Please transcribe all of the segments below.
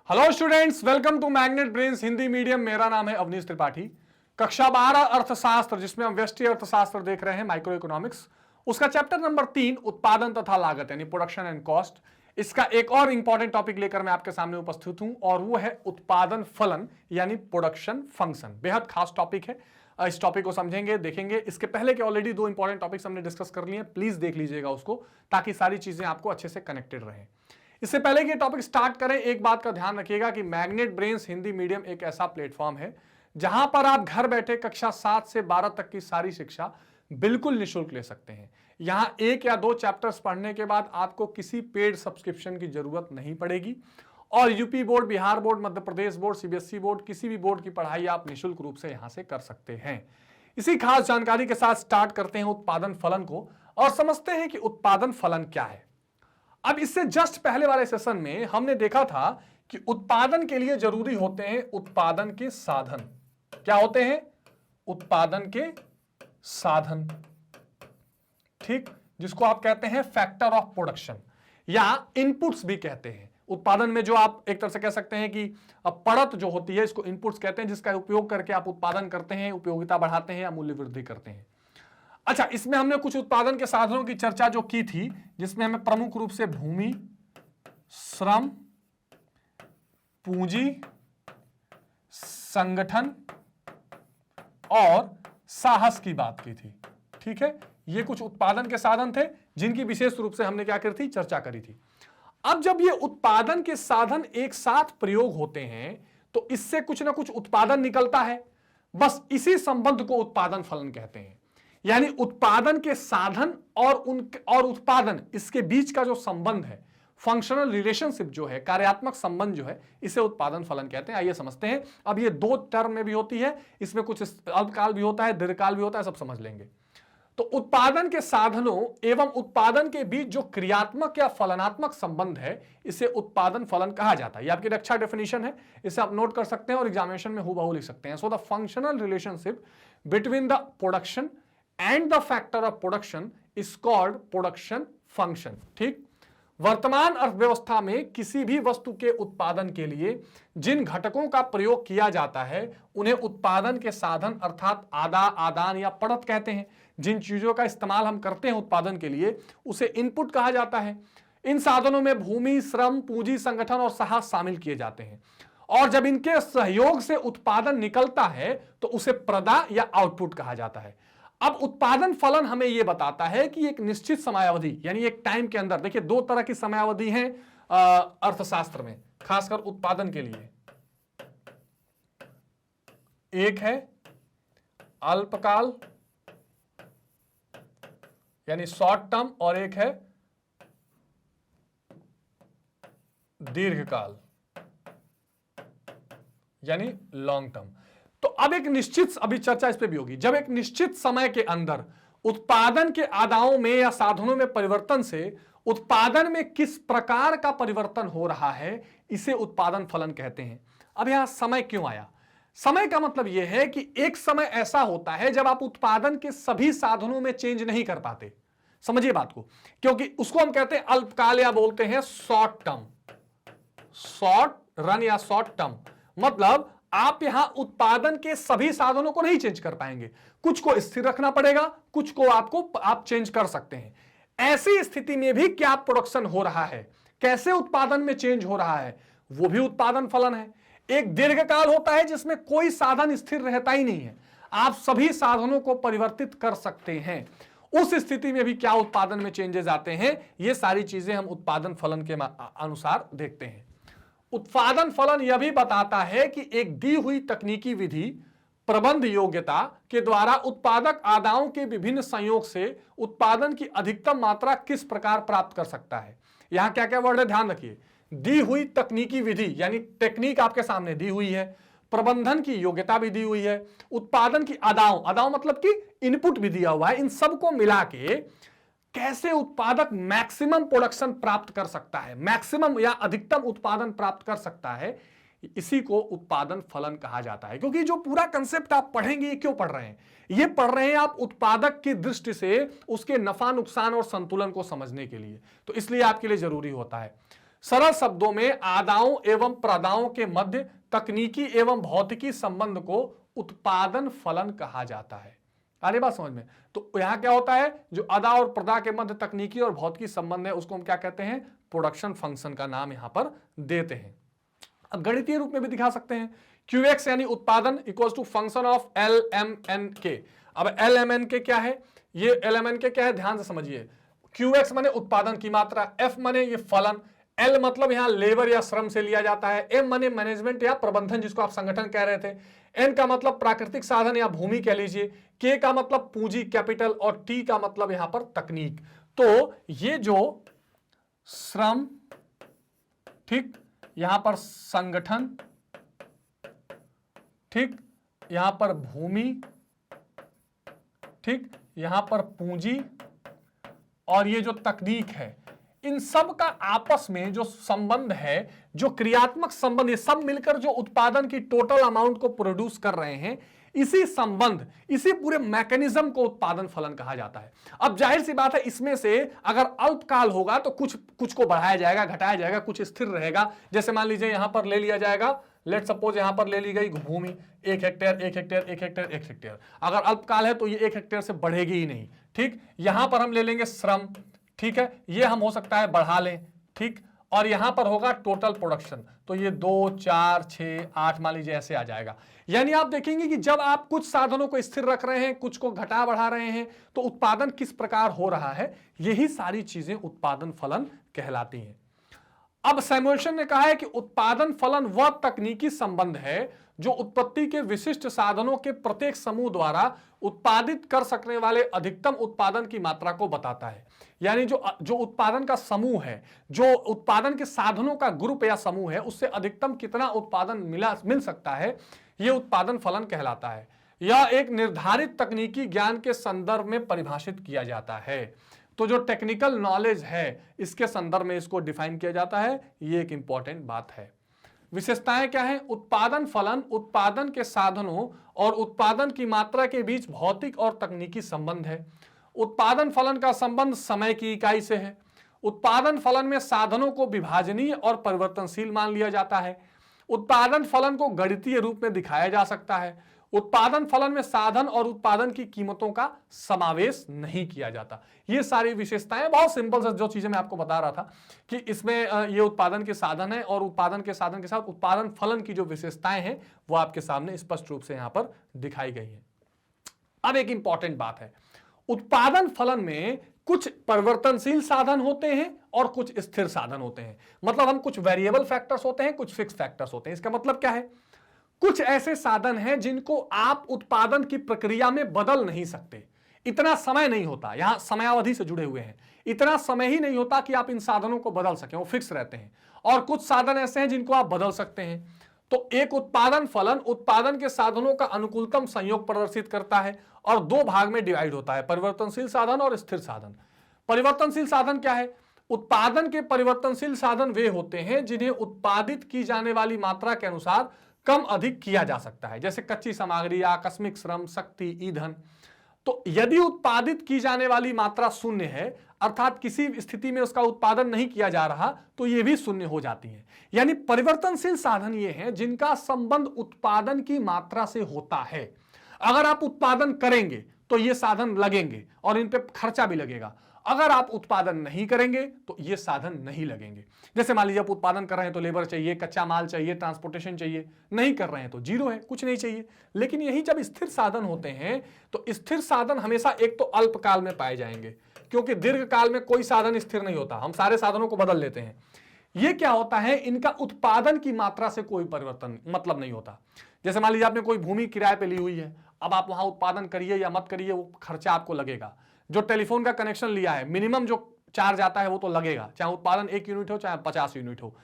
Hello students, welcome to magnet brains Hindi medium. मेरा नाम है अवनीश त्रिपाठी। कक्षा 12 अर्थशास्त्र, जिसमें हम व्यष्टि अर्थशास्त्र देख रहे हैं, माइक्रो इकोनॉमिक्स, उसका चैप्टर नंबर 3 उत्पादन तथा लागत यानी प्रोडक्शन एंड कॉस्ट। इसका एक और इंपॉर्टेंट टॉपिक लेकर मैं आपके सामने उपस्थित हूं और वो है उत्पादन फलन यानी प्रोडक्शन फंक्शन। बेहद खास टॉपिक है, इस टॉपिक को समझेंगे, देखेंगे। इसके पहले के ऑलरेडी 2 इंपॉर्टेंट टॉपिक्स हमने डिस्कस कर लिए हैं, प्लीज देख लीजिएगा उसको, ताकि सारी चीजें आपको अच्छे से कनेक्टेड रहें। इससे पहले कि टॉपिक स्टार्ट करें, एक बात का ध्यान रखिएगा कि मैग्नेट ब्रेन्स हिंदी मीडियम एक ऐसा प्लेटफॉर्म है जहां पर आप घर बैठे कक्षा 7 से 12 तक की सारी शिक्षा बिल्कुल निःशुल्क ले सकते हैं। यहां 1 या 2 चैप्टर्स पढ़ने के बाद आपको किसी पेड सब्सक्रिप्शन की जरूरत नहीं पड़ेगी और UP board, Bihar board, Madhya Pradesh board, CBSE board, किसी भी बोर्ड की पढ़ाई आप निःशुल्क रूप से यहां से कर सकते हैं। इसी खास जानकारी के साथ स्टार्ट करते हैं उत्पादन फलन को और समझते हैं कि उत्पादन फलन क्या है। अब इससे जस्ट पहले वाले सेशन में हमने देखा था कि उत्पादन के लिए जरूरी होते हैं उत्पादन के साधन। क्या होते हैं? उत्पादन के साधन, ठीक, जिसको आप कहते हैं फैक्टर ऑफ प्रोडक्शन या इनपुट्स भी कहते हैं। उत्पादन में जो आप एक तरह से कह सकते हैं कि परत जो होती है, इसको इनपुट्स कहते हैं, जिसका उपयोग करके आप उत्पादन करते हैं, उपयोगिता बढ़ाते हैं या मूल्य वृद्धि करते हैं। अच्छा, इसमें हमने कुछ उत्पादन के साधनों की चर्चा जो की थी, जिसमें हमें प्रमुख रूप से भूमि, श्रम, पूंजी, संगठन और साहस की बात की थी। ठीक है, ये कुछ उत्पादन के साधन थे जिनकी विशेष रूप से हमने क्या करी थी, चर्चा करी थी। अब जब ये उत्पादन के साधन एक साथ प्रयोग होते हैं तो इससे कुछ ना कुछ उत्पादन निकलता है। बस इसी संबंध को उत्पादन फलन कहते हैं। यानी उत्पादन के साधन और उत्पादन, इसके बीच का जो संबंध है, फंक्शनल रिलेशनशिप जो है, कार्यात्मक संबंध जो है, इसे उत्पादन फलन कहते हैं। आइए समझते हैं। अब ये 2 टर्म में भी होती है, इसमें कुछ अल्पकाल भी होता है, दीर्घकाल भी होता है, सब समझ लेंगे। तो उत्पादन के साधनों एवं उत्पादन के बीच जो क्रियात्मक या फलनात्मक संबंध है, इसे उत्पादन फलन कहा जाता है। ये आपकी रक्षा डेफिनेशन है, इसे आप नोट कर सकते हैं और एग्जामिनेशन में हूबहू लिख सकते हैं। So the functional relationship between the production and the factor of production is called production function. ठीक, वर्तमान अर्थव्यवस्था में किसी भी वस्तु के उत्पादन के लिए जिन घटकों का प्रयोग किया जाता है उन्हें उत्पादन के साधन अर्थात आदान या पड़त कहते हैं। जिन चीजों का इस्तेमाल हम करते हैं उत्पादन के लिए उसे इनपुट कहा जाता है। इन साधनों में भूमि, श्रम, पूंजी, संगठन और साहस शामिल किए जाते हैं और जब इनके सहयोग से उत्पादन निकलता है तो उसे प्रदा या आउटपुट कहा जाता है। अब उत्पादन फलन हमें यह बताता है कि एक निश्चित समयावधि यानी एक टाइम के अंदर, देखिए 2 तरह की समयावधि है अर्थशास्त्र में, खासकर उत्पादन के लिए। एक है अल्पकाल यानी शॉर्ट टर्म और एक है दीर्घकाल यानी लॉन्ग टर्म। तो अब एक निश्चित, अभी चर्चा इस पे भी होगी, जब एक निश्चित समय के अंदर उत्पादन के आदानों में या साधनों में परिवर्तन से उत्पादन में किस प्रकार का परिवर्तन हो रहा है, इसे उत्पादन फलन कहते हैं। अब यहां समय क्यों आया? समय का मतलब यह है कि एक समय ऐसा होता है जब आप उत्पादन के सभी साधनों में चेंज नहीं कर पाते। समझिए बात को, क्योंकि उसको हम कहते हैं अल्पकाल या बोलते हैं शॉर्ट टर्म, शॉर्ट रन या शॉर्ट टर्म। मतलब आप यहां उत्पादन के सभी साधनों को नहीं चेंज कर पाएंगे, कुछ को स्थिर रखना पड़ेगा, कुछ को आप चेंज कर सकते हैं। ऐसी स्थिति में भी क्या प्रोडक्शन हो रहा है, कैसे उत्पादन में चेंज हो रहा है, वो भी उत्पादन फलन है। एक दीर्घकाल होता है जिसमें कोई साधन स्थिर रहता ही नहीं है, आप सभी साधनों को परिवर्तित कर सकते हैं। उस स्थिति में भी क्या उत्पादन में चेंजेस आते हैं, ये सारी चीजें हम उत्पादन फलन के अनुसार देखते हैं। उत्पादन फलन यह भी बताता है कि एक दी हुई तकनीकी विधि प्रबंध योग्यता के द्वारा उत्पादक आदाओं के विभिन्न संयोग से उत्पादन की अधिकतम मात्रा किस प्रकार प्राप्त कर सकता है। यहां क्या क्या वर्ड है, ध्यान रखिए। दी हुई तकनीकी विधि यानी टेक्निक आपके सामने दी हुई है, प्रबंधन की योग्यता भी दी हुई है, उत्पादन की आदाओं मतलब कि इनपुट भी दिया हुआ है। इन सबको मिला के कैसे उत्पादक मैक्सिमम प्रोडक्शन प्राप्त कर सकता है, मैक्सिमम या अधिकतम उत्पादन प्राप्त कर सकता है, इसी को उत्पादन फलन कहा जाता है। क्योंकि जो पूरा कंसेप्ट आप पढ़ेंगे, ये क्यों पढ़ रहे हैं? ये पढ़ रहे हैं आप उत्पादक की दृष्टि से उसके नफा नुकसान और संतुलन को समझने के लिए, तो इसलिए आपके लिए जरूरी होता है। सरल शब्दों में आदाओं एवं प्रदाओं के मध्य तकनीकी एवं भौतिकी संबंध को उत्पादन फलन कहा जाता है। आ रही बात समझ में? तो यहां क्या होता है, जो अदा और प्रदा के मध्य तकनीकी और भौतिकी संबंध है उसको हम क्या कहते हैं, प्रोडक्शन फंक्शन का नाम यहां पर देते हैं। अब गणितीय रूप में भी दिखा सकते हैं, QX यानी उत्पादन equal to function of LMNK। अब LMNK क्या है, ये LMNK क्या है ध्यान से समझिए। QX माने उत्पादन की मात्रा, F माने ये फलन, L मतलब यहां लेबर या श्रम से लिया जाता है, M माने मैनेजमेंट या प्रबंधन जिसको आप संगठन कह रहे थे, N का मतलब प्राकृतिक साधन या भूमि कह लीजिए, K का मतलब पूंजी कैपिटल और T का मतलब यहां पर तकनीक। तो ये जो श्रम, ठीक, यहां पर संगठन, ठीक, यहां पर भूमि, ठीक, यहां पर पूंजी और ये जो तकनीक है, इन सब का आपस में जो संबंध है, जो क्रियात्मक संबंध, ये सब मिलकर जो उत्पादन की टोटल अमाउंट को प्रोड्यूस कर रहे हैं, इसी संबंध, इसी पूरे मैकेनिज्म को उत्पादन फलन कहा जाता है। अब जाहिर सी बात है, इसमें से अगर अल्पकाल होगा तो कुछ को बढ़ाया जाएगा, घटाया जाएगा, कुछ स्थिर रहेगा। जैसे मान लीजिए यहां पर ले लिया जाएगा, लेट सपोज यहां पर ले ली गई भूमि 1 हेक्टेयर 1 हेक्टेयर 1 हेक्टेयर 1 हेक्टेयर, अगर अल्पकाल है तो ये 1 हेक्टेयर से बढ़ेगी ही नहीं, ठीक। यहां पर हम ले लेंगे श्रम, ठीक है, ये हम हो सकता है बढ़ा लें, ठीक, और यहां पर होगा टोटल प्रोडक्शन, तो ये 2 4 6 8 मान लीजिए ऐसे आ जाएगा। यानी आप देखेंगे कि जब आप कुछ साधनों को स्थिर रख रहे हैं, कुछ को घटा बढ़ा रहे हैं, तो उत्पादन किस प्रकार हो रहा है, यही सारी चीजें उत्पादन फलन कहलाती हैं। अब सैमुएल्सन ने कहा है कि उत्पादन फलन वह तकनीकी संबंध है जो उत्पत्ति के विशिष्ट साधनों के प्रत्येक समूह द्वारा उत्पादित कर सकने वाले अधिकतम उत्पादन की मात्रा को बताता है। यानी जो उत्पादन का समूह है, जो उत्पादन के साधनों का ग्रुप या समूह है, उससे अधिकतम कितना उत्पादन मिल सकता है, यह उत्पादन फलन कहलाता है। यह एक निर्धारित तकनीकी ज्ञान के संदर्भ में परिभाषित किया जाता है। तो जो टेक्निकल नॉलेज है, इसके संदर्भ में इसको डिफाइन किया जाता है। ये एक इंपॉर्टेंट बात है। विशेषताएं क्या है? उत्पादन फलन उत्पादन के साधनों और उत्पादन की मात्रा के बीच भौतिक और तकनीकी संबंध है। उत्पादन फलन का संबंध समय की इकाई से है। उत्पादन फलन में साधनों को विभाजनीय और परिवर्तनशील मान लिया जाता है। उत्पादन फलन को गणितीय रूप में दिखाया जा सकता है। उत्पादन फलन में साधन और उत्पादन की कीमतों का समावेश नहीं किया जाता। ये सारी विशेषताएं बहुत सिंपल से जो चीजें मैं आपको बता रहा था कि इसमें ये उत्पादन के साधन है और उत्पादन के साधन के साथ उत्पादन फलन की जो विशेषताएं हैं वो आपके सामने स्पष्ट रूप से यहां पर दिखाई गई हैं। अब एक इंपॉर्टेंट बात है, उत्पादन फलन में कुछ परिवर्तनशील साधन होते हैं और कुछ स्थिर साधन होते हैं। मतलब हम कुछ वेरिएबल फैक्टर्स होते हैं, कुछ फिक्स फैक्टर्स होते हैं। इसका मतलब क्या है? कुछ ऐसे साधन हैं जिनको आप उत्पादन की प्रक्रिया में बदल नहीं सकते, इतना समय नहीं होता, यहां समयावधि से जुड़े हुए हैं, इतना समय ही नहीं होता कि आप इन साधनों को बदल सकें, वो फिक्स रहते हैं। और कुछ साधन ऐसे हैं जिनको आप बदल सकते हैं। तो एक उत्पादन फलन उत्पादन के साधनों का अनुकूलतम संयोग प्रदर्शित करता है और दो भाग में डिवाइड होता है, परिवर्तनशील साधन और स्थिर साधन। परिवर्तनशील साधन क्या है? उत्पादन के परिवर्तनशील साधन वे होते हैं जिन्हें उत्पादित की जाने वाली मात्रा के अनुसार कम अधिक किया जा सकता है, जैसे कच्ची सामग्री, आकस्मिक श्रम, शक्ति, ईंधन। तो यदि उत्पादित की जाने वाली मात्रा शून्य है, अर्थात किसी स्थिति में उसका उत्पादन नहीं किया जा रहा, तो ये भी शून्य हो जाती है। यानी परिवर्तनशील साधन ये हैं जिनका संबंध उत्पादन की मात्रा से होता है। अगर आप उत्पादन करेंगे तो ये साधन लगेंगे और इन पे खर्चा भी लगेगा। अगर आप उत्पादन नहीं करेंगे तो ये साधन नहीं लगेंगे। जैसे मान लीजिए आप उत्पादन कर रहे हैं तो लेबर चाहिए, कच्चा माल चाहिए, ट्रांसपोर्टेशन चाहिए, नहीं कर रहे हैं तो जीरो है, कुछ नहीं चाहिए। लेकिन यही जब स्थिर साधन होते हैं तो स्थिर साधन हमेशा एक तो अल्पकाल में पाए जाएंगे, क्योंकि दीर्घ काल में कोई साधन स्थिर नहीं होता, हम सारे साधनों को बदल लेते हैं। ये क्या होता है, इनका उत्पादन की मात्रा से कोई परिवर्तन मतलब नहीं होता। जैसे मान लीजिए आपने कोई भूमि किराए पे ली हुई है, अब आप वहां उत्पादन करिए या मत करिए, वो खर्चा आपको लगेगा। जो टेलीफोन का कनेक्शन लिया है, मिनिमम जो चार्ज आता है वो तो लगेगा, चाहे उत्पादन 1 यूनिट हो चाहे 50 यूनिट हो।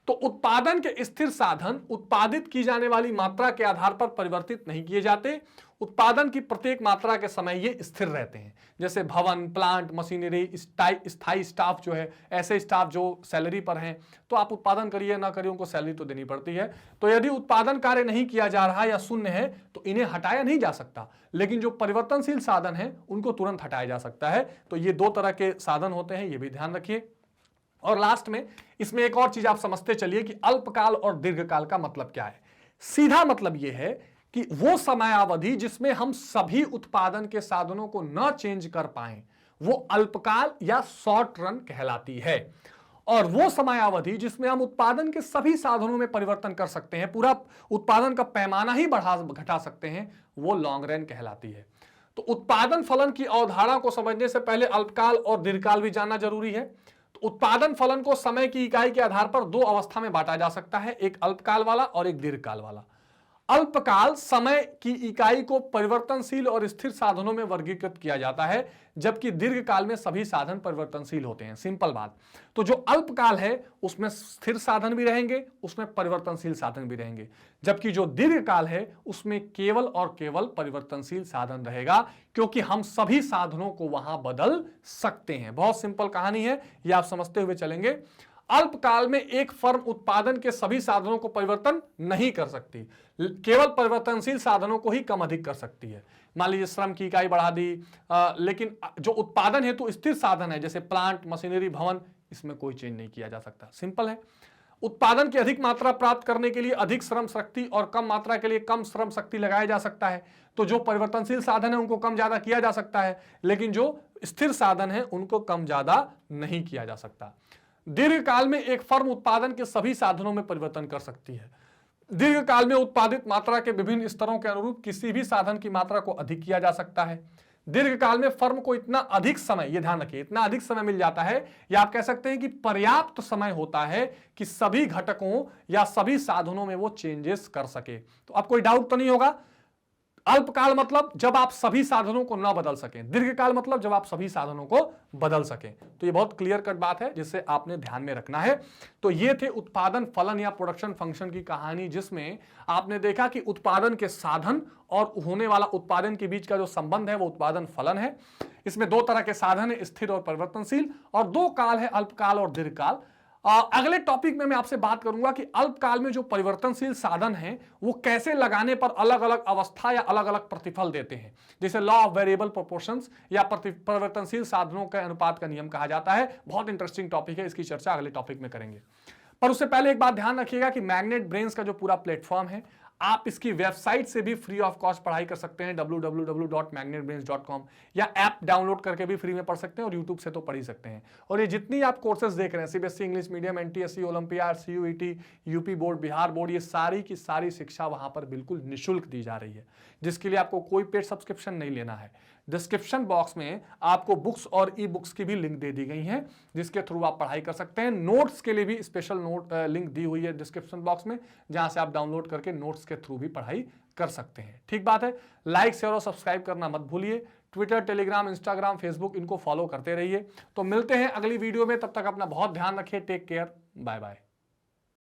तो उत्पादन के स्थिर साधन उत्पादित की जाने वाली मात्रा के आधार पर परिवर्तित नहीं किए जाते। उत्पादन की प्रत्येक मात्रा के समय ये स्थिर रहते हैं। जैसे भवन, प्लांट, मशीनरी, स्थायी स्टाफ जो है, ऐसे स्टाफ जो सैलरी पर हैं, तो आप उत्पादन करिए ना करिए उनको सैलरी तो देनी पड़ती है। तो यदि उत्पादन कार्य नहीं किया जा रहा या शून्य है तो इन्हें हटाया नहीं जा सकता, लेकिन जो परिवर्तनशील साधन है उनको तुरंत हटाया जा सकता है। तो ये दो तरह के साधन होते हैं, ये भी ध्यान रखिए। और लास्ट में इसमें एक और चीज आप समझते चलिए कि अल्पकाल और दीर्घकाल का मतलब क्या है। सीधा मतलब यह है कि वो समयावधि जिसमें हम सभी उत्पादन के साधनों को न चेंज कर पाए वो अल्पकाल या शॉर्ट रन कहलाती है, और वो समयावधि जिसमें हम उत्पादन के सभी साधनों में परिवर्तन कर सकते हैं, पूरा उत्पादन का पैमाना ही बढ़ा घटा सकते हैं, वो लॉन्ग रन कहलाती है। तो उत्पादन फलन की अवधारणा को समझने से पहले अल्पकाल और दीर्घकाल भी जानना जरूरी है। तो उत्पादन फलन को समय की इकाई के आधार पर दो अवस्था में बांटा जा सकता है, एक अल्पकाल वाला और एक दीर्घकाल वाला। अल्पकाल समय की इकाई को परिवर्तनशील और स्थिर साधनों में वर्गीकृत किया जाता है, जबकि दीर्घकाल में सभी साधन परिवर्तनशील होते हैं। सिंपल बात। तो जो अल्पकाल है उसमें स्थिर साधन भी रहेंगे, उसमें परिवर्तनशील साधन भी रहेंगे, जबकि जो दीर्घकाल है उसमें केवल और केवल परिवर्तनशील साधन रहेगा, क्योंकि हम सभी साधनों को वहां बदल सकते हैं। बहुत सिंपल कहानी है, ये आप समझते हुए चलेंगे। अल्पकाल में एक फर्म उत्पादन के सभी साधनों को परिवर्तन नहीं कर सकती, केवल परिवर्तनशील साधनों को ही कम अधिक कर सकती है। मान लीजिए श्रम की इकाई बढ़ा दी, लेकिन जो उत्पादन हेतु स्थिर साधन है जैसे प्लांट, मशीनरी, भवन, इसमें कोई चेंज नहीं किया जा सकता। सिंपल है। उत्पादन की अधिक मात्रा प्राप्त करने के लिए अधिक श्रम शक्ति और कम मात्रा के लिए कम श्रम शक्ति लगाया जा सकता है। तो जो परिवर्तनशील साधन है उनको कम ज्यादा किया जा सकता है, लेकिन जो स्थिर साधन है उनको कम ज्यादा नहीं किया जा सकता। दीर्घकाल में एक फर्म उत्पादन के सभी साधनों में परिवर्तन कर सकती है। दीर्घकाल में उत्पादित मात्रा के विभिन्न स्तरों के अनुरूप किसी भी साधन की मात्रा को अधिक किया जा सकता है। दीर्घकाल में फर्म को इतना अधिक समय, यह ध्यान रखिए, इतना अधिक समय मिल जाता है, या आप कह सकते हैं कि पर्याप्त समय होता है कि सभी घटकों या सभी साधनों में वो चेंजेस कर सके। तो अब कोई डाउट तो नहीं होगा। अल्पकाल मतलब जब आप सभी साधनों को न बदल सकें, दीर्घकाल मतलब जब आप सभी साधनों को बदल सकें। तो ये बहुत क्लियर कट बात है जिसे आपने ध्यान में रखना है। तो ये थे उत्पादन फलन या प्रोडक्शन फंक्शन की कहानी, जिसमें आपने देखा कि उत्पादन के साधन और होने वाला उत्पादन के बीच का जो संबंध है वो उत्पादन फलन है। इसमें दो तरह के साधन है, स्थिर और परिवर्तनशील, और दो काल है, अल्पकाल और दीर्घकाल। अगले टॉपिक में मैं आपसे बात करूंगा कि अल्पकाल में जो परिवर्तनशील साधन हैं वो कैसे लगाने पर अलग अलग अवस्था या अलग अलग प्रतिफल देते हैं, जैसे लॉ ऑफ वेरिएबल प्रोपोर्शंस या परिवर्तनशील साधनों के अनुपात का नियम कहा जाता है। बहुत इंटरेस्टिंग टॉपिक है, इसकी चर्चा अगले टॉपिक में करेंगे। पर उससे पहले एक बात ध्यान रखिएगा कि मैग्नेट ब्रेन्स का जो पूरा प्लेटफॉर्म है, आप इसकी वेबसाइट से भी फ्री ऑफ कॉस्ट पढ़ाई कर सकते हैं, www.magnetbrains.com, या ऐप डाउनलोड करके भी फ्री में पढ़ सकते हैं, और यूट्यूब से तो पढ़ ही सकते हैं। और ये जितनी आप कोर्सेज देख रहे हैं, CBSE English medium, NTSC, olympiad, CUET, UP board, Bihar board, ये सारी की सारी शिक्षा वहां पर बिल्कुल निःशुल्क दी जा रही है, जिसके लिए आपको कोई पेड सब्सक्रिप्शन नहीं लेना है। डिस्क्रिप्शन बॉक्स में आपको बुक्स और ई बुक्स की भी लिंक दे दी गई है, जिसके थ्रू आप पढ़ाई कर सकते हैं। नोट्स के लिए भी स्पेशल नोट लिंक दी हुई है डिस्क्रिप्शन बॉक्स में, जहां से आप डाउनलोड करके नोट्स के थ्रू भी पढ़ाई कर सकते हैं। ठीक बात है। लाइक, शेयर और सब्सक्राइब करना मत भूलिए। ट्विटर, टेलीग्राम, इंस्टाग्राम, फेसबुक, इनको फॉलो करते रहिए। तो मिलते हैं अगली वीडियो में, तब तक अपना बहुत ध्यान रखिए। Take care, bye bye.